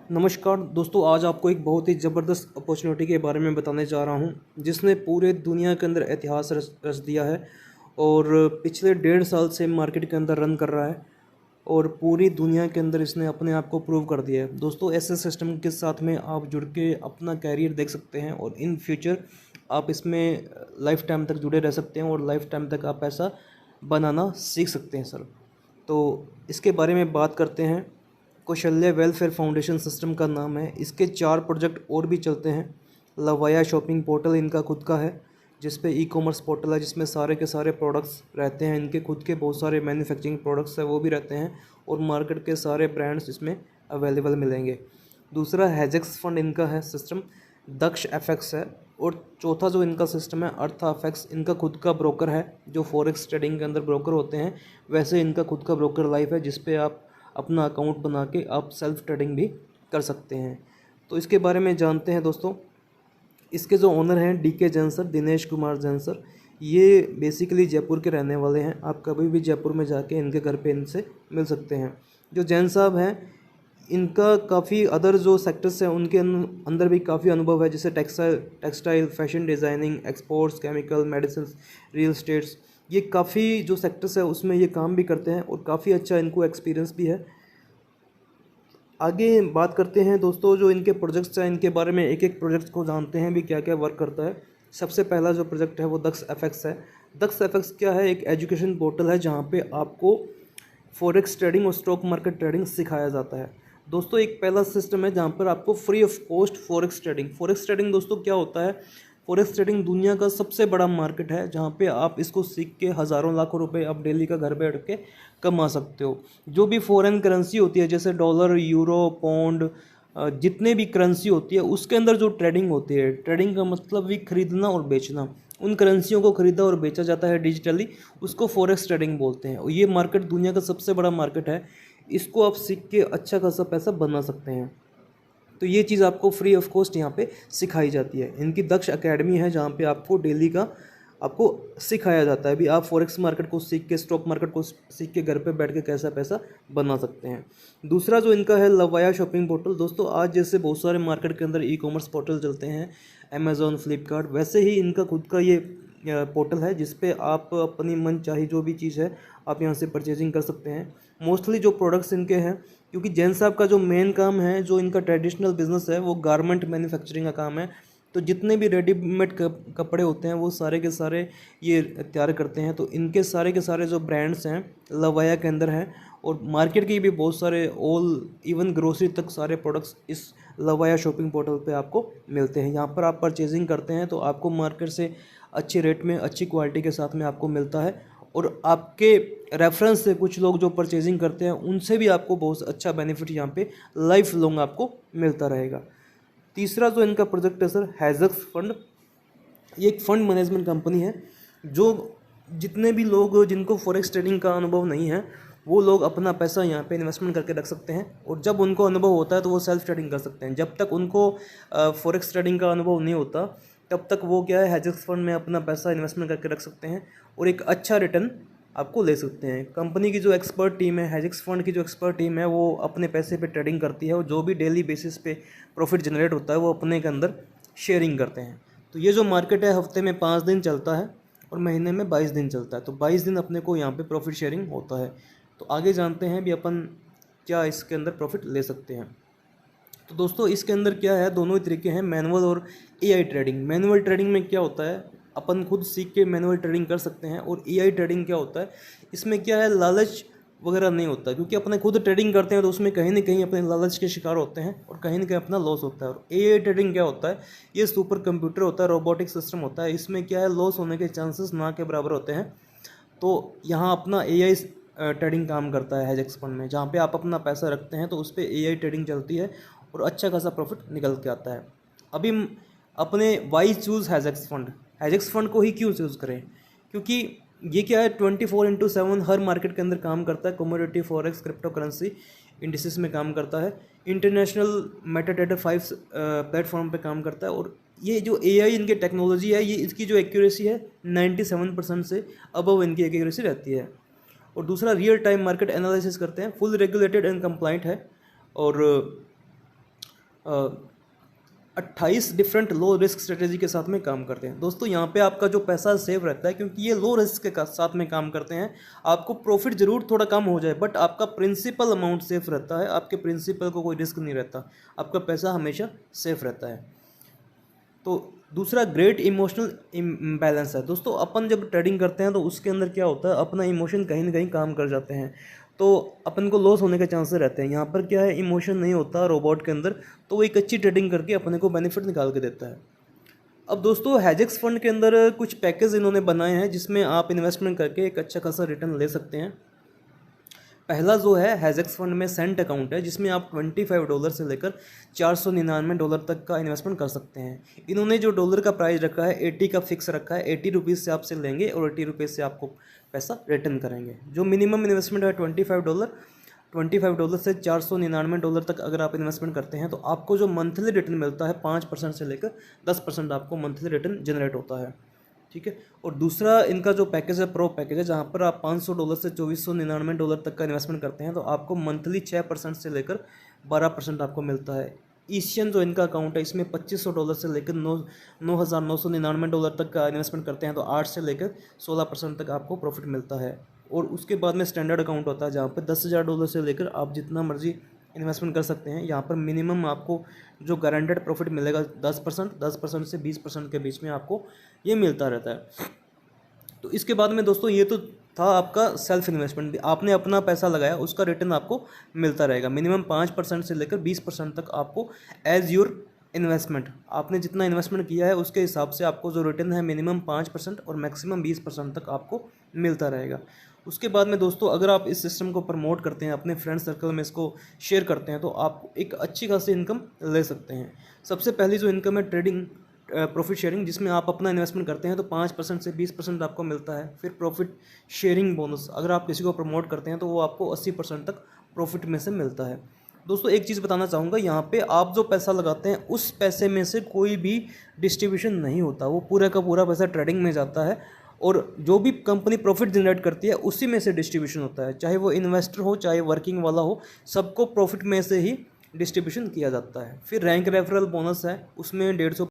नमस्कार दोस्तों, आज आपको एक बहुत ही ज़बरदस्त अपॉर्चुनिटी के बारे में बताने जा रहा हूं, जिसने पूरे दुनिया के अंदर इतिहास रच दिया है और पिछले 1.5 साल से मार्केट के अंदर रन कर रहा है और पूरी दुनिया के अंदर इसने अपने आप को प्रूव कर दिया है। दोस्तों, ऐसे सिस्टम के साथ में आप जुड़ के अपना कैरियर देख सकते हैं और इन फ्यूचर आप इसमें लाइफ टाइम तक जुड़े रह सकते हैं और लाइफ टाइम तक आप पैसा बनाना सीख सकते हैं सर। तो इसके बारे में बात करते हैं। कौशल्य वेलफेयर फाउंडेशन सिस्टम का नाम है। इसके 4 प्रोजेक्ट और भी चलते हैं। लवाया शॉपिंग पोर्टल इनका खुद का है, जिस पे ई कॉमर्स पोर्टल है, जिसमें सारे के सारे प्रोडक्ट्स रहते हैं। इनके खुद के बहुत सारे मैन्युफैक्चरिंग प्रोडक्ट्स है वो भी रहते हैं और मार्केट के सारे ब्रांड्स इसमें अवेलेबल मिलेंगे। दूसरा हैजेक्स फंड इनका है सिस्टम, दक्ष एफएक्स है। और चौथा जो इनका सिस्टम है अर्था एफएक्स, इनका खुद का ब्रोकर है। जो फॉरेक्स ट्रेडिंग के अंदर ब्रोकर होते हैं वैसे इनका खुद का ब्रोकर लाइफ है, जिस पे आप अपना अकाउंट बना के आप सेल्फ ट्रेडिंग भी कर सकते हैं। तो इसके बारे में जानते हैं दोस्तों। इसके जो ओनर हैं DK Jain sir, Dinesh Kumar Jain sir, ये बेसिकली जयपुर के रहने वाले हैं। आप कभी भी जयपुर में जाके इनके घर पे इनसे मिल सकते हैं। जो जैन साहब हैं, इनका काफ़ी अदर जो सेक्टर्स हैं उनके अंदर भी काफ़ी अनुभव है, जैसे textile, fashion designing, exports, chemical, medicine, real states. ये काफ़ी जो सेक्टर्स है उसमें ये काम भी करते हैं और काफ़ी अच्छा इनको एक्सपीरियंस भी है। आगे बात करते हैं दोस्तों, जो इनके प्रोजेक्ट्स हैं इनके बारे में एक एक प्रोजेक्ट को जानते हैं भी क्या क्या वर्क करता है। सबसे पहला जो प्रोजेक्ट है वो दक्ष एफएक्स है। दक्ष एफएक्स क्या है? एक एजुकेशन पोर्टल है जहाँ पे आपको फॉरेक्स ट्रेडिंग और स्टॉक मार्केट ट्रेडिंग सिखाया जाता है। दोस्तों, एक पहला सिस्टम है जहाँ पर आपको free of cost forex trading दोस्तों क्या होता है? फॉरेक्स ट्रेडिंग दुनिया का सबसे बड़ा मार्केट है जहाँ पे आप इसको सीख के हज़ारों लाखों रुपए आप डेली का घर बैठ के कमा सकते हो। जो भी फॉरेन करेंसी होती है, जैसे डॉलर, यूरो, पौंड, जितने भी करेंसी होती है उसके अंदर जो ट्रेडिंग होती है, ट्रेडिंग का मतलब भी खरीदना और बेचना। उन करेंसियों को खरीदा और बेचा जाता है डिजिटली, उसको फॉरेक्स ट्रेडिंग बोलते हैं। और ये मार्केट दुनिया का सबसे बड़ा मार्केट है। इसको आप सीख के अच्छा खासा पैसा बना सकते हैं। तो ये चीज़ आपको फ्री ऑफ कॉस्ट यहाँ पे सिखाई जाती है। इनकी दक्ष एकेडमी है जहाँ पे आपको डेली का आपको सिखाया जाता है भी आप फॉरेक्स मार्केट को सीख के, स्टॉक मार्केट को सीख के घर पे बैठ के कैसा पैसा बना सकते हैं। दूसरा जो इनका है लवाया शॉपिंग पोर्टल। दोस्तों, आज जैसे बहुत सारे मार्केट के अंदर ई कॉमर्स पोर्टल चलते हैं, अमेज़ॉन, फ्लिपकार्ट, वैसे ही इनका खुद का ये पोर्टल है जिस पे आप अपनी मन चाही जो भी चीज़ है आप यहाँ से परचेजिंग कर सकते हैं। मोस्टली जो प्रोडक्ट्स इनके हैं, क्योंकि जैन साहब का जो मेन काम है, जो इनका ट्रेडिशनल बिजनेस है, वो गारमेंट मैन्युफैक्चरिंग का काम है। तो जितने भी रेडीमेड कपड़े होते हैं वो सारे के सारे ये तैयार करते हैं। तो इनके सारे के सारे जो ब्रांड्स हैं लवाया के अंदर हैं और मार्केट के भी बहुत सारे ऑल इवन ग्रोसरी तक सारे प्रोडक्ट्स इस लवाया शॉपिंग पोर्टल पे आपको मिलते हैं। यहाँ पर आप परचेजिंग करते हैं तो आपको मार्केट से अच्छे रेट में, अच्छी क्वालिटी के साथ में आपको मिलता है और आपके रेफरेंस से कुछ लोग जो परचेजिंग करते हैं उनसे भी आपको बहुत अच्छा बेनिफिट यहाँ पे लाइफ लॉन्ग आपको मिलता रहेगा। तीसरा जो इनका प्रोजेक्ट है सर, हैजेक्स फंड। ये एक फंड मैनेजमेंट कंपनी है जो जितने भी लोग जिनको फॉरेक्स ट्रेडिंग का अनुभव नहीं है वो लोग अपना पैसा यहाँ पे इन्वेस्टमेंट करके रख सकते हैं और जब उनको अनुभव होता है तो वो सेल्फ ट्रेडिंग कर सकते हैं। जब तक उनको फॉरेक्स ट्रेडिंग का अनुभव नहीं होता तब तक वो क्या है, हैजेक्स फंड में अपना पैसा इन्वेस्टमेंट करके रख सकते हैं और एक अच्छा रिटर्न आपको ले सकते हैं। कंपनी की जो एक्सपर्ट टीम है, हैजेक्स फंड की जो एक्सपर्ट टीम है, वो अपने पैसे पे ट्रेडिंग करती है और जो भी डेली बेसिस पे प्रॉफिट जनरेट होता है वो अपने के अंदर शेयरिंग करते हैं। तो ये जो मार्केट है हफ्ते में 5 दिन चलता है और महीने में 22 दिन चलता है। तो 22 दिन अपने को यहाँ पे प्रॉफिट शेयरिंग होता है। तो आगे जानते हैं भी अपन क्या इसके अंदर प्रॉफिट ले सकते हैं। तो दोस्तों, इसके अंदर क्या है, दोनों ही तरीके हैं, मैनुअल और एआई ट्रेडिंग। मैनुअल ट्रेडिंग में क्या होता है, अपन खुद सीख के मैनुअल ट्रेडिंग कर सकते हैं। और एआई ट्रेडिंग क्या होता है, इसमें क्या है, लालच वगैरह नहीं होता, क्योंकि अपने खुद ट्रेडिंग करते हैं तो उसमें कहीं ना कहीं अपने लालच के शिकार होते हैं और कहीं ना कहीं अपना लॉस होता है। और एआई ट्रेडिंग क्या होता है, ये सुपर कंप्यूटर होता है, रोबोटिक सिस्टम होता है। इसमें क्या है, लॉस होने के चांसेस ना के बराबर होते हैं। तो यहाँ अपना एआई ट्रेडिंग काम करता है हैजेक्स फंड में, जहाँ पे आप अपना पैसा रखते हैं तो उस पर एआई ट्रेडिंग चलती है और अच्छा खासा प्रॉफिट निकल के आता है। अभी अपने वाई चूज़ हैजेक्स फंड को ही क्यों चूज़ करें, क्योंकि ये क्या है, 24/7 हर मार्केट के अंदर काम करता है। Commodity, forex, crypto currency indices में काम करता है। इंटरनेशनल मेटाडेटा 5 प्लेटफॉर्म पे काम करता है। और ये जो एआई इनकी टेक्नोलॉजी है, ये इसकी जो एक्यूरेसी है 97% से अबव इनकी एक्यूरेसी रहती है। और दूसरा, रियल टाइम मार्केट एनालिसिस करते हैं, फुल रेगुलेटेड एंड कंप्लाइंट है। और 28 डिफरेंट लो रिस्क स्ट्रेटेजी के साथ में काम करते हैं। दोस्तों यहाँ पे आपका जो पैसा सेव रहता है, क्योंकि ये लो रिस्क के साथ में काम करते हैं, आपको प्रॉफिट जरूर थोड़ा कम हो जाए बट आपका प्रिंसिपल अमाउंट सेफ रहता है, आपके प्रिंसिपल को कोई रिस्क नहीं रहता, आपका पैसा हमेशा सेफ रहता है। तो दूसरा ग्रेट इमोशनल इम्बैलेंस है। दोस्तों अपन जब ट्रेडिंग करते हैं तो उसके अंदर क्या होता है, अपना इमोशन कहीं ना कहीं काम कर जाते हैं, तो अपन को लॉस होने के चांसेस रहते हैं। यहाँ पर क्या है, इमोशन नहीं होता रोबोट के अंदर, तो वो एक अच्छी ट्रेडिंग करके अपने को बेनिफिट निकाल के देता है। अब दोस्तों हेजेक्स फंड के अंदर कुछ पैकेज इन्होंने बनाए हैं जिसमें आप इन्वेस्टमेंट करके एक अच्छा खासा रिटर्न ले सकते हैं। पहला जो है हेजेक्स फंड में सेंट अकाउंट है, जिसमें आप $25 से लेकर $499 तक का इन्वेस्टमेंट कर सकते हैं। इन्होंने जो डॉलर का प्राइस रखा है 80 का फिक्स रखा है, 80 रुपीज़ से आपसे लेंगे और 80 रुपीज़ से आपको पैसा रिटर्न करेंगे। जो मिनिमम इन्वेस्टमेंट है $25 से $499 तक अगर आप इन्वेस्टमेंट करते हैं तो आपको जो मंथली रिटर्न मिलता है 5% से लेकर 10% आपको मंथली रिटर्न जनरेट होता है। ठीक है। और दूसरा इनका जो पैकेज है प्रो पैकेज है, जहाँ पर आप $500 से $2499 तक का इन्वेस्टमेंट करते हैं तो आपको मंथली 6% से लेकर 12% आपको मिलता है। एशियन जो इनका अकाउंट है इसमें $2500 से लेकर $9,999 तक का इन्वेस्टमेंट करते हैं तो 8 से लेकर 16% तक आपको प्रॉफिट मिलता है। और उसके बाद में स्टैंडर्ड अकाउंट होता है जहाँ पर $10,000 से लेकर आप जितना मर्जी इन्वेस्टमेंट कर सकते हैं। यहाँ पर मिनिमम आपको जो गारंटेड प्रॉफिट मिलेगा 10% से 20% के बीच में आपको ये मिलता रहता है। तो इसके बाद में दोस्तों ये तो था आपका सेल्फ इन्वेस्टमेंट, भी आपने अपना पैसा लगाया उसका रिटर्न आपको मिलता रहेगा। मिनिमम 5% से लेकर 20% तक आपको एज योर इन्वेस्टमेंट, आपने जितना इन्वेस्टमेंट किया है उसके हिसाब से आपको जो रिटर्न है मिनिमम 5% और मैक्सिमम 20% तक आपको मिलता रहेगा। उसके बाद में दोस्तों अगर आप इस सिस्टम को प्रमोट करते हैं, अपने फ्रेंड सर्कल में इसको शेयर करते हैं तो आप एक अच्छी खासी इनकम ले सकते हैं। सबसे पहली जो इनकम है ट्रेडिंग प्रॉफिट शेयरिंग, जिसमें आप अपना इन्वेस्टमेंट करते हैं तो 5% से 20% आपको मिलता है। फिर प्रॉफिट शेयरिंग बोनस, अगर आप किसी को प्रमोट करते हैं तो वो आपको 80% तक प्रॉफिट में से मिलता है। दोस्तों एक चीज़ बताना चाहूँगा, यहाँ पे आप जो पैसा लगाते हैं उस पैसे में से कोई भी डिस्ट्रीब्यूशन नहीं होता, वो पूरा का पूरा पैसा ट्रेडिंग में जाता है और जो भी कंपनी प्रॉफिट जनरेट करती है उसी में से डिस्ट्रीब्यूशन होता है, चाहे वो इन्वेस्टर हो चाहे वर्किंग वाला हो, सबको प्रॉफिट में से ही डिस्ट्रीब्यूशन किया जाता है। फिर रैंक रेफरल बोनस है, उसमें 150